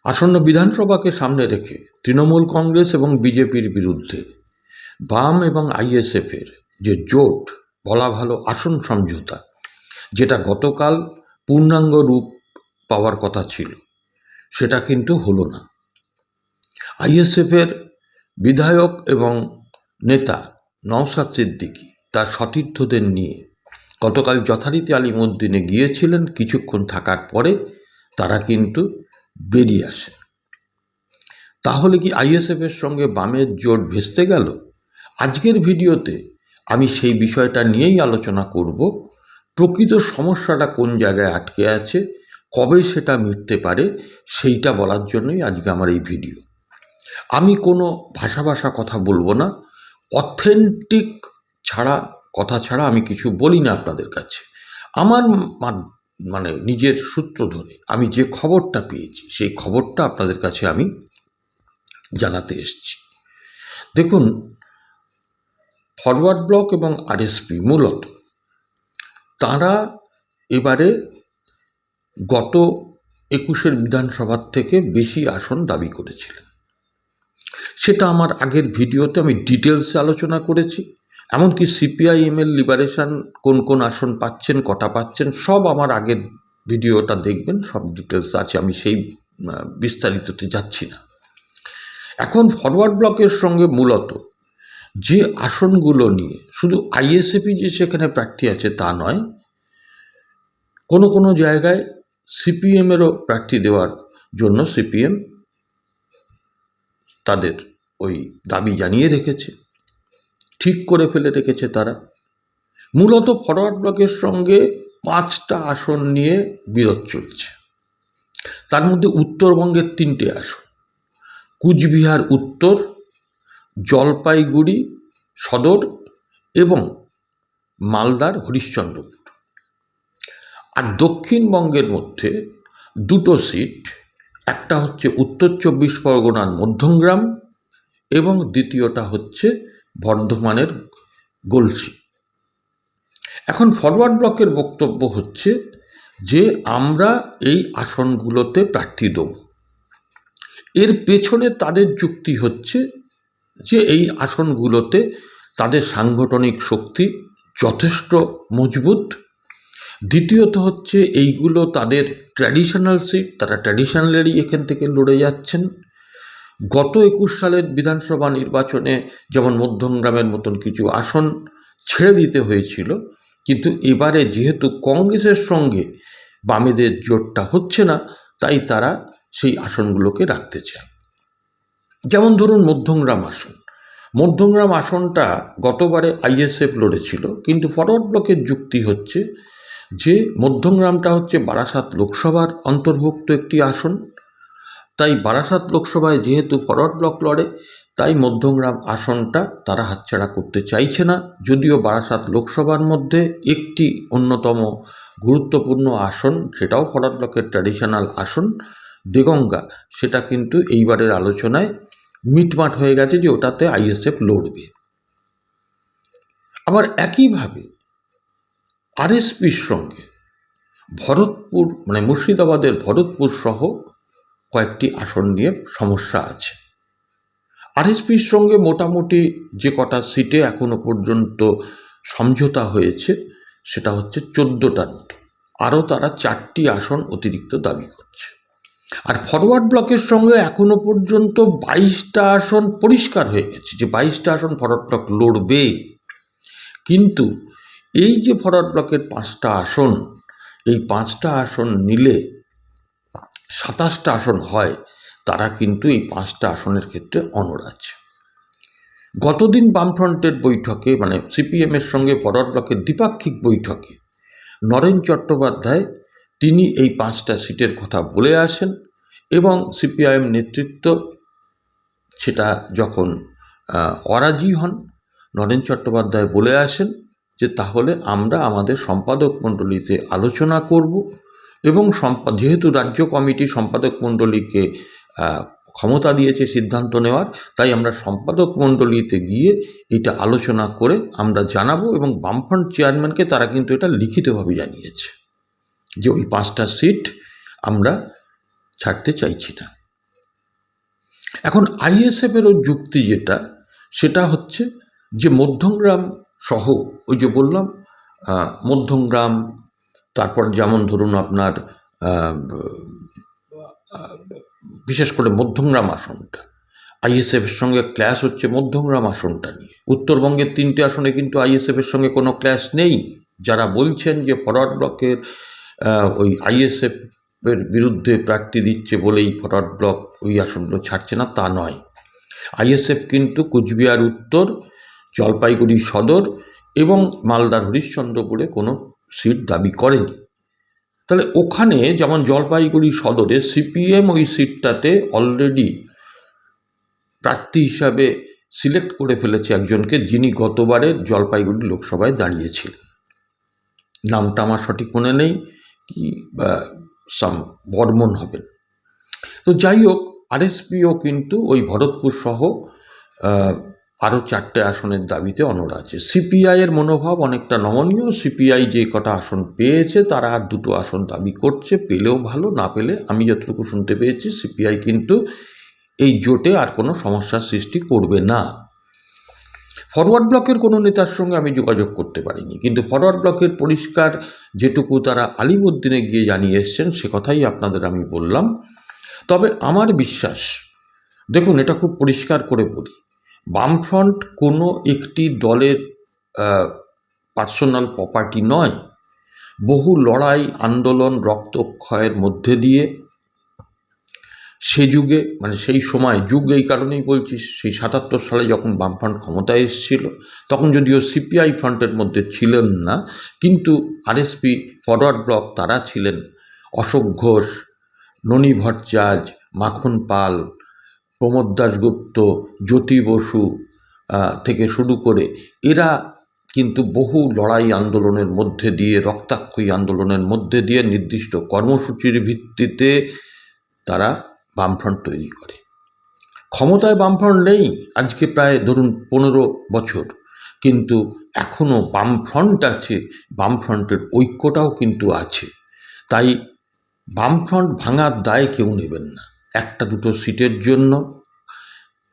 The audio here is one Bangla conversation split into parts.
আসন্ন বিধানসভাকে সামনে রেখে তৃণমূল কংগ্রেস এবং বিজেপির বিরুদ্ধে বাম এবং আইএসএফের যে জোট, বলা ভালো আসন সমঝোতা, যেটা গতকাল পূর্ণাঙ্গ রূপ পাওয়ার কথা ছিল, সেটা কিন্তু হলো না। আইএসএফের বিধায়ক এবং নেতা নওশাদ সিদ্দিকী তার সতীর্থদের নিয়ে গতকাল যথারীতি আলিমুদ্দিনে গিয়েছিলেন। কিছুক্ষণ থাকার পরে তারা কিন্তু বেরিয়ে আসে। তাহলে কি আইএসএফের সঙ্গে বামের জোট ভেস্তে গেল? আজকের ভিডিওতে আমি সেই বিষয়টা নিয়েই আলোচনা করব। প্রকৃত সমস্যাটা কোন জায়গায় আটকে আছে, কবে সেটা মিটতে পারে, সেইটা বলার জন্যই আজকে আমার এই ভিডিও। আমি কোনো ভাষা কথা বলবো না, অথেন্টিক কথা ছাড়া আমি কিছু বলি না আপনাদের কাছে। আমার মানে নিজের সূত্র ধরে আমি যে খবরটা পেয়েছি সেই খবরটা আপনাদের কাছে আমি জানাতে এসেছি। দেখুন, ফরওয়ার্ড ব্লক এবং আরএসপি মূলত তাঁরা এবারে গত 21 বিধানসভার থেকে বেশি আসন দাবি করেছিলেন। সেটা আমার আগের ভিডিওতে আমি ডিটেলসে আলোচনা করেছি। এমনকি সিপিআইএমের লিবারেশন কোন কোন আসন পাচ্ছেন, কটা পাচ্ছেন, সব আমার আগের ভিডিওটা দেখবেন, সব ডিটেলস আছে, আমি সেই বিস্তারিততে যাচ্ছি না। এখন ফরওয়ার্ড ব্লকের সঙ্গে মূলত যে আসনগুলো নিয়ে শুধু আইএসএফই যে সেখানে প্রার্থী আছে তা নয়, কোনো কোনো জায়গায় সিপিএমেরও প্রার্থী দেওয়ার জন্য সিপিএম তাদের ওই দাবি জানিয়ে রেখেছে, ঠিক করে ফেলে রেখেছে তারা। মূলত ফরওয়ার্ড ব্লকের সঙ্গে 5টা আসন নিয়ে বিরোধ চলছে। তার মধ্যে উত্তরবঙ্গের 3টে আসন, কুচবিহার উত্তর, জলপাইগুড়ি সদর এবং মালদার হরিশ্চন্দ্রপুর। আর দক্ষিণবঙ্গের মধ্যে 2টো সিট, একটা হচ্ছে উত্তর 24 পরগনার মধ্যমগ্রাম এবং দ্বিতীয়টা হচ্ছে বর্ধমানের গলসি। এখন ফরওয়ার্ড ব্লকের বক্তব্য হচ্ছে যে আমরা এই আসনগুলোতে প্রার্থী দেব। এর পেছনে তাদের যুক্তি হচ্ছে যে এই আসনগুলোতে তাদের সাংগঠনিক শক্তি যথেষ্ট মজবুত। দ্বিতীয়ত হচ্ছে এইগুলো তাদের ট্র্যাডিশনাল সিট, তারা ট্র্যাডিশনালি এখান থেকে লড়ে যাচ্ছেন। গত 21 সালের বিধানসভা নির্বাচনে যেমন মধ্যমগ্রামের মতন কিছু আসন ছেড়ে দিতে হয়েছিল, কিন্তু এবারে যেহেতু কংগ্রেসের সঙ্গে বামেদের জোটটা হচ্ছে না, তাই তারা সেই আসনগুলোকে রাখতে চায়। যেমন ধরুন মধ্যমগ্রাম আসনটা গতবারে আইএসএফ লড়েছিল, কিন্তু ফরওয়ার্ড ব্লকের যুক্তি হচ্ছে যে মধ্যমগ্রামটা হচ্ছে বারাসাত লোকসভার অন্তর্ভুক্ত একটি আসন, তাই বারাসাত লোকসভায় যেহেতু ফরওয়ার্ড ব্লক লড়ে, তাই মধ্যমগ্রাম আসনটা তারা হাতছাড়া করতে চাইছে না। যদিও বারাসাত লোকসভার মধ্যে একটি অন্যতম গুরুত্বপূর্ণ আসন, সেটাও ফরওয়ার্ড ব্লকের ট্র্যাডিশনাল আসন, দেগঙ্গা, সেটা কিন্তু এইবারের আলোচনায় মিটমাট হয়ে গেছে যে ওটাতে আইএসএফ লড়বে। আবার একইভাবে আরএসপির সঙ্গে ভরতপুর মানে মুর্শিদাবাদের ভরতপুর সহ কয়েকটি আসন নিয়ে সমস্যা আছে। আরএসপির সঙ্গে মোটামুটি যে কটা সিটে এখনো পর্যন্ত সমঝোতা হয়েছে সেটা হচ্ছে 14টার মতো, আরও তারা 4টি আসন অতিরিক্ত দাবি করছে। আর ফরওয়ার্ড ব্লকের সঙ্গে এখনো পর্যন্ত 22টা আসন পরিষ্কার হয়ে গেছে যে 22টা আসন ফরওয়ার্ড ব্লক লড়বে। কিন্তু এই যে ফরওয়ার্ড ব্লকের 5টা আসন, এই 5টা আসন নিলে 27টা আসন হয়, তারা কিন্তু এই 5টা আসনের ক্ষেত্রে অনড় আছে। গতদিন বামফ্রন্টের বৈঠকে মানে সিপিএমের সঙ্গে ফরওয়ার্ড ব্লকের দ্বিপাক্ষিক বৈঠকে নরেন চট্টোপাধ্যায় তিনি এই 5টা সিটের কথা বলে আসেন এবং সিপিআইএম নেতৃত্ব সেটা যখন অরাজি হন, নরেন চট্টোপাধ্যায় বলে আসেন যে তাহলে আমরা আমাদের সম্পাদক মণ্ডলীতে আলোচনা করব এবং যেহেতু রাজ্য কমিটি সম্পাদক মণ্ডলীকে ক্ষমতা দিয়েছে সিদ্ধান্ত নেওয়ার, তাই আমরা সম্পাদক মণ্ডলীতে গিয়ে এটা আলোচনা করে আমরা জানাবো। এবং বামফ্রন্ট চেয়ারম্যানকে তারা কিন্তু এটা লিখিতভাবে জানিয়েছে যে ওই 5টা সিট আমরা ছাড়তে চাইছি না। এখন আইএসএফেরও যুক্তি যেটা, সেটা হচ্ছে যে মধ্যমগ্রাম সহ, ওই যে বললাম মধ্যমগ্রাম, তারপর যেমন ধরুন আপনার বিশেষ করে মধ্যমগ্রাম আসনটা, আইএসএফের সঙ্গে ক্ল্যাশ হচ্ছে মধ্যমগ্রাম আসনটা নিয়ে। উত্তরবঙ্গের 3টে আসনে কিন্তু আইএসএফের সঙ্গে কোনো ক্ল্যাশ নেই। যারা বলছেন যে ফরওয়ার্ড ব্লকের ওই আইএসএফ এর বিরুদ্ধে প্রার্থী দিচ্ছে বলেই ফরওয়ার্ড ব্লক ওই আসনগুলো ছাড়ছে না, তা নয়। আইএসএফ কিন্তু কুচবিহার উত্তর, জলপাইগুড়ি সদর এবং মালদার হরিশ্চন্দ্রপুরে কোনো সিট দাবি করেনি। তাহলে ওখানে যেমন জলপাইগুড়ি সদরে সিপিএম ওই সিটটাতে অলরেডি প্রার্থী হিসাবে সিলেক্ট করে ফেলেছে একজনকে, যিনি গতবারের জলপাইগুড়ি লোকসভায় দাঁড়িয়েছিলেন। নামটা আমার সঠিক মনে নেই, কি সাম বর্মন হবেন। তো যাই হোক, আরএসপিও কিন্তু ওই ভরতপুর সহ আরও 4টে আসনের দাবিতে অনড় আছে। সিপিআইয়ের মনোভাব অনেকটা নমনীয়। সিপিআই যে কটা আসন পেয়েছে তারা আর 2টো আসন দাবি করছে, পেলেও ভালো, না পেলে আমি যতটুকু শুনতে পেয়েছি সিপিআই কিন্তু এই জোটে আর কোনো সমস্যার সৃষ্টি করবে না। ফরওয়ার্ড ব্লকের কোনো নেতার সঙ্গে আমি যোগাযোগ করতে পারিনি, কিন্তু ফরওয়ার্ড ব্লকের পরিষ্কার যেটুকু তারা আলিমুদ্দিনে গিয়ে জানিয়ে এসছেন সে কথাই আপনাদের আমি বললাম। তবে আমার বিশ্বাস, দেখুন এটা খুব পরিষ্কার করে বলি, বামফ্রন্ট কোনো একটি দলের পার্সোনাল প্রপার্টি নয়। বহু লড়াই, আন্দোলন, রক্তক্ষয়ের মধ্যে দিয়ে সে যুগে, মানে সেই সময়, যুগ এই কারণেই বলছি, সেই 77 সালে যখন বামফ্রন্ট ক্ষমতায় এসেছিল, তখন যদিও সিপিআই ফ্রন্টের মধ্যে ছিলেন না, কিন্তু আরএসপি, ফরওয়ার্ড ব্লক তারা ছিলেন। অশোক ঘোষ, ননী ভট্টাচার্য, মাখন পাল, প্রমোদ দাশগুপ্ত, জ্যোতি বসু থেকে শুরু করে এরা কিন্তু বহু লড়াই আন্দোলনের মধ্যে দিয়ে, রক্তাক্ষয়ী আন্দোলনের মধ্যে দিয়ে নির্দিষ্ট কর্মসূচির ভিত্তিতে তারা বামফ্রন্ট তৈরি করে। ক্ষমতায় বামফ্রন্ট নেই আজকে প্রায় ধরুন 15 বছর, কিন্তু এখনও বামফ্রন্ট আছে, বামফ্রন্টের ঐক্যটাও কিন্তু আছে। তাই বামফ্রন্ট ভাঙার দায় কেউ নেবেন না। 1-2 সিটের জন্য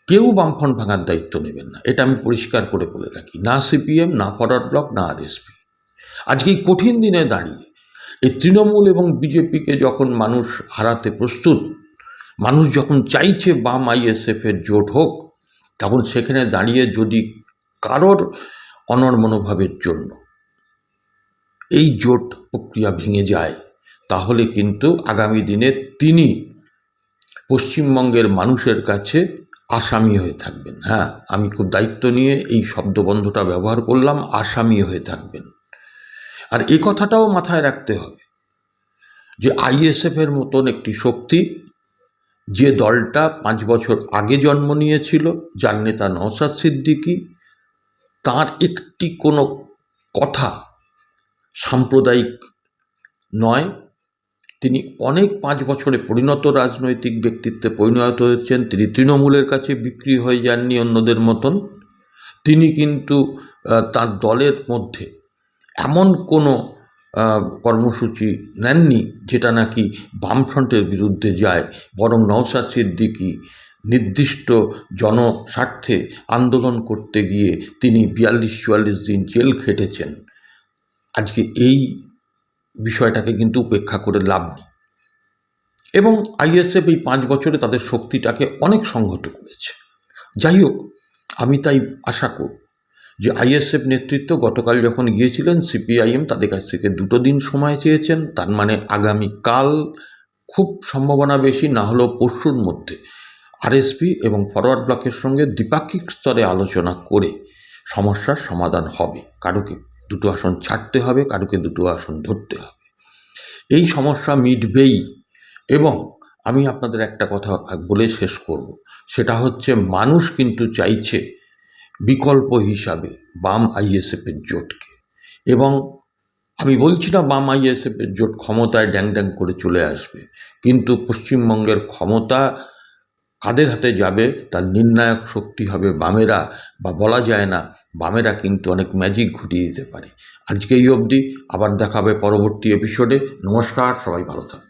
কেউ বামফ্রন্ট ভাঙার দায়িত্ব নেবেন না, এটা আমি পরিষ্কার করে বলে রাখি। না সিপিএম, না ফরওয়ার্ড ব্লক, না আরএসপি। আজকে এই কঠিন দিনে দাঁড়িয়ে এই তৃণমূল এবং বিজেপিকে যখন মানুষ হারাতে প্রস্তুত, মানুষ যখন চাইছে বাম আইএসএফের জোট হোক, তখন সেখানে দাঁড়িয়ে যদি কারোর অনড় মনোভাবের জন্য এই জোট প্রক্রিয়া ভেঙে যায়, তাহলে কিন্তু আগামী দিনে তিনি পশ্চিমবঙ্গের মানুষের কাছে আসামি হয়ে থাকবেন। হ্যাঁ, আমি খুব দায়িত্ব নিয়ে এই শব্দবন্ধটা ব্যবহার করলাম, আসামি হয়ে থাকবেন। আর এই কথাটাও মাথায় রাখতে হবে যে আইএসএফের মতন একটি শক্তি, যে দলটা 5 বছর আগে জন্ম নিয়েছিল, যার নেতা নওশাদ সিদ্দিকী, তার একটি কোনো কথা সাম্প্রদায়িক নয়। তিনি অনেক 5 বছরে পরিণত রাজনৈতিক ব্যক্তিত্বে পরিণত হয়েছেন। তিনি তৃণমূলের কাছে বিক্রি হয়ে যাননি অন্যদের মতন। তিনি কিন্তু তার দলের মধ্যে এমন কোনো কর্মসূচি নেননি যেটা নাকি বামফ্রন্টের বিরুদ্ধে যায়, বরং নওশাদ সিদ্দিকী নির্দিষ্ট জনস্বার্থে আন্দোলন করতে গিয়ে তিনি 42-44 দিন জেল খেটেছেন। আজকে এই বিষয়টাকে কিন্তু উপেক্ষা করে লাভ নেই। এবং আইএসএফ এই 5 বছরে তাদের শক্তিটাকে অনেক সংহত করেছে। যাই হোক, আমি তাই আশা করব যে আইএসএফ নেতৃত্ব গতকাল যখন গিয়েছিলেন সিপিআইএম তাদের কাছ থেকে 2 দিন সময় চেয়েছেন, তার মানে আগামীকাল, খুব সম্ভাবনা বেশি, না হলেও পরশুর মধ্যে আরএসপি এবং ফরওয়ার্ড ব্লকের সঙ্গে দ্বিপাক্ষিক স্তরে আলোচনা করে সমস্যার সমাধান হবে। কারোকে 2টো আসন ছাড়তে হবে, কারোকে 2টো আসন ধরতে হবে। এই সমস্যা মিটবেই। এবং আমি আপনাদের একটা কথা বলে শেষ করব, সেটা হচ্ছে মানুষ কিন্তু চাইছে বিকল্প হিসাবে বাম আইএসএফের জোটকে। এবং আমি বলছি না বাম আইএসএফের জোট ক্ষমতায় ড্যাং ড্যাং করে চলে আসবে, কিন্তু পশ্চিমবঙ্গের ক্ষমতা কাদের হাতে যাবে তার নির্ণায়ক শক্তি হবে বামেরা, বা বলা যায় না, বামেরা কিন্তু অনেক ম্যাজিক ঘটিয়ে দিতে পারে। আজকে এই অবধি, আবার দেখা হবে পরবর্তী এপিসোডে। নমস্কার, সবাই ভালো থাকুন।